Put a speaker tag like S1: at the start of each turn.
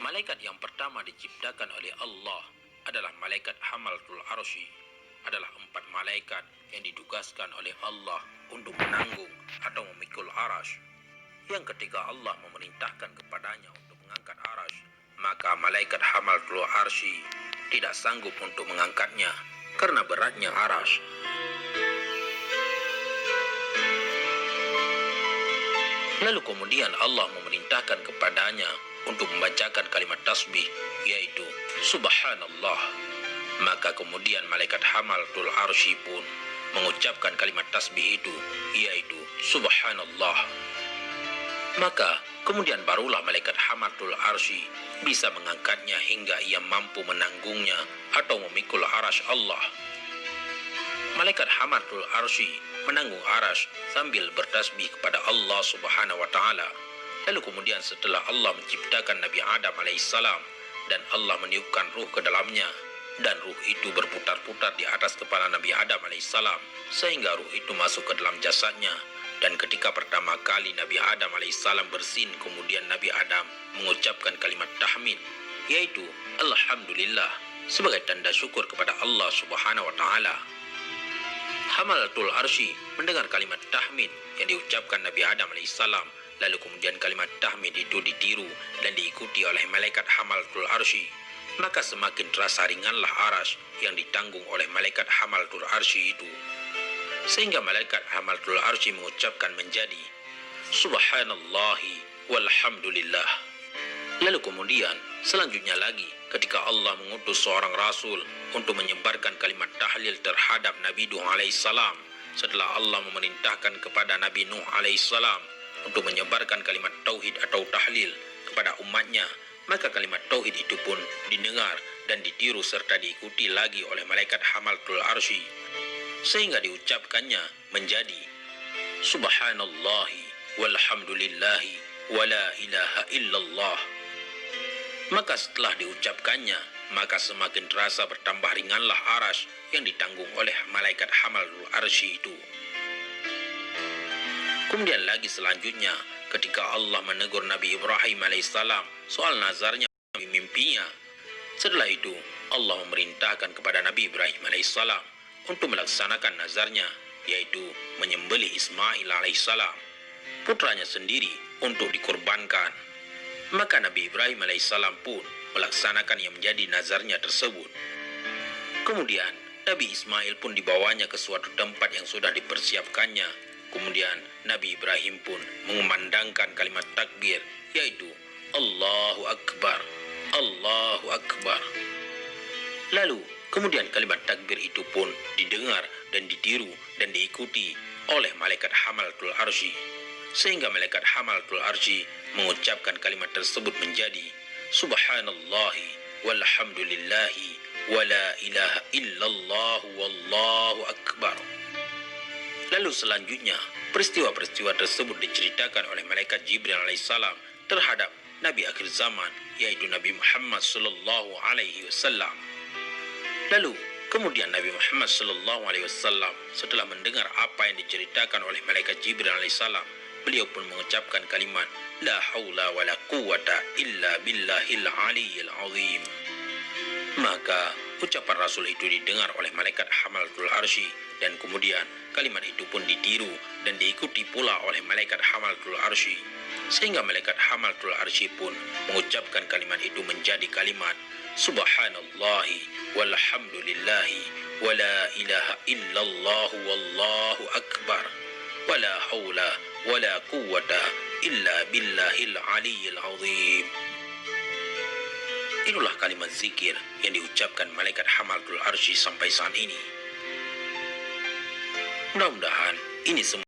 S1: Malaikat yang pertama diciptakan oleh Allah adalah malaikat Hamalatul Arsy, adalah 4 malaikat yang ditugaskan oleh Allah untuk menanggung atau memikul arasy. Yang ketika Allah memerintahkan kepadanya untuk mengangkat arasy, maka malaikat Hamalatul Arsy tidak sanggup untuk mengangkatnya karena beratnya arasy. Lalu kemudian Allah memerintahkan kepadanya untuk membacakan kalimat tasbih, yaitu Subhanallah. Maka kemudian malaikat Hamalatul Arsy pun mengucapkan kalimat tasbih itu, yaitu Subhanallah. Maka kemudian barulah malaikat Hamalatul Arsy bisa mengangkatnya hingga ia mampu menanggungnya atau memikul arasy Allah. Malaikat Hamalatul Arsy menanggung arasy sambil bertasbih kepada Allah Subhanahu wa taala. Lalu kemudian setelah Allah menciptakan Nabi Adam alaihissalam dan Allah meniupkan ruh ke dalamnya, dan ruh itu berputar-putar di atas kepala Nabi Adam alaihissalam sehingga ruh itu masuk ke dalam jasadnya. Dan ketika pertama kali Nabi Adam alaihissalam bersin, kemudian Nabi Adam mengucapkan kalimat tahmid, yaitu Alhamdulillah, sebagai tanda syukur kepada Allah Subhanahu wa taala. Hamalatul Arsy mendengar kalimat tahmid yang diucapkan Nabi Adam alaihissalam, lalu kemudian kalimat tahmid itu ditiru dan diikuti oleh malaikat Hamalatul Arsy. Maka semakin terasa ringanlah arasy yang ditanggung oleh malaikat Hamalatul Arsy itu, sehingga malaikat Hamalatul Arsy mengucapkan menjadi Subhanallahi walhamdulillah. Lalu kemudian selanjutnya lagi ketika Allah mengutus seorang rasul untuk menyebarkan kalimat tahlil terhadap Nabi Nuh alaihissalam, setelah Allah memerintahkan kepada Nabi Nuh alaihissalam untuk menyebarkan kalimat tauhid atau tahlil kepada umatnya, maka kalimat tauhid itu pun didengar dan ditiru serta diikuti lagi oleh malaikat Hamalatul Arsy, sehingga diucapkannya menjadi Subhanallahi walhamdulillahi wala ilaha illallah. Maka setelah diucapkannya, maka semakin terasa bertambah ringanlah arasy yang ditanggung oleh malaikat Hamalatul Arsy itu. Kemudian lagi selanjutnya ketika Allah menegur Nabi Ibrahim alaihissalam soal nazarnya di mimpinya, setelah itu Allah memerintahkan kepada Nabi Ibrahim alaihissalam untuk melaksanakan nazarnya, yaitu menyembelih Ismail alaihissalam, putranya sendiri, untuk dikorbankan. Maka Nabi Ibrahim alaihissalam pun melaksanakan yang menjadi nazarnya tersebut. Kemudian Nabi Ismail pun dibawanya ke suatu tempat yang sudah dipersiapkannya. Kemudian Nabi Ibrahim pun mengumandangkan kalimat takbir, yaitu Allahu Akbar, Allahu Akbar. Lalu kemudian kalimat takbir itu pun didengar dan ditiru dan diikuti oleh malaikat Hamalatul Arsy, sehingga malaikat Hamalatul Arsy mengucapkan kalimat tersebut menjadi Subhanallahi walhamdulillahi wala ilaha illallah wallahu akbar. Lalu selanjutnya peristiwa-peristiwa tersebut diceritakan oleh malaikat Jibril alaihissalam terhadap Nabi akhir zaman, yaitu Nabi Muhammad sallallahu alaihi wasallam. Lalu kemudian Nabi Muhammad sallallahu alaihi wasallam setelah mendengar apa yang diceritakan oleh malaikat Jibril alaihissalam, beliau pun mengucapkan kalimat la haula wala quwata illa billahil aliyyil azim. Maka ucapan Rasul itu didengar oleh malaikat Hamalatul Arsy, dan kemudian kalimat itu pun ditiru dan diikuti pula oleh malaikat Hamalatul Arsy, sehingga malaikat Hamalatul Arsy pun mengucapkan kalimat itu menjadi kalimat Subhanallahi walhamdulillahi wala ilaha illallah wallahu akbar wala haula wala quwwata illa billahil aliyyil azim. Itulah kalimat zikir yang diucapkan malaikat Hamalatul Arsy sampai saat ini. Mudah-mudahan ini semua